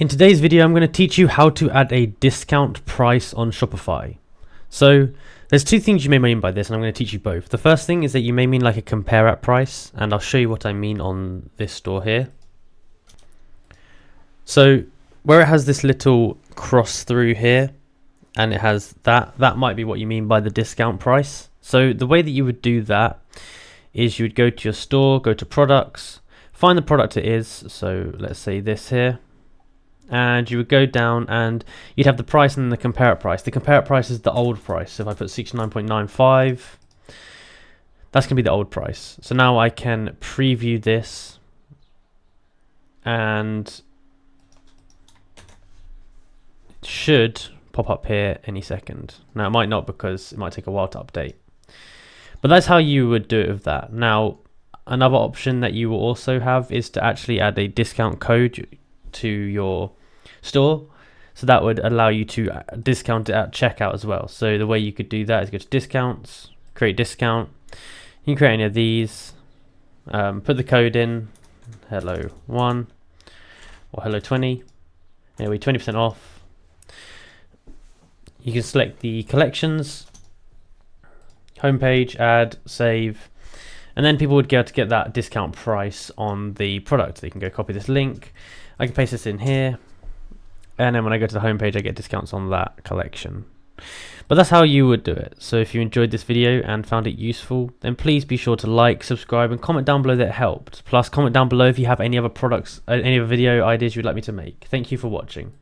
In today's video, I'm going to teach you how to add a discount price on Shopify. So there's two things you may mean by this, and I'm going to teach you both. The first thing is that you may mean like a compare at price, and I'll show you what I mean on this store here. So where it has this little cross through here, and it has that might be what you mean by the discount price. So the way that you would do that is you would go to your store, go to products, find the product it is. So let's say this here. And you would go down and you'd have the price and then the compare it price. The compare it price is the old price. So if I put 69.95, that's going to be the old price. So now I can preview this and it should pop up here any second. Now it might not, because it might take a while to update. But that's how you would do it with that. Now another option that you will also have is to actually add a discount code to your store, so that would allow you to discount it at checkout as well. So the way you could do that is go to discounts, create discount. You can create any of these, put the code in, hello 1 or hello 20, anyway 20% off. You can select the collections, homepage, add, save, and then people would be able to get that discount price on the product. They can go copy this link, I can paste this in here, and then when I go to the home page, I get discounts on that collection. But that's how you would do it. So if you enjoyed this video and found it useful, then please be sure to like, subscribe, and comment down below that it helped. Plus comment down below if you have any other products, any other video ideas you'd like me to make. Thank you for watching.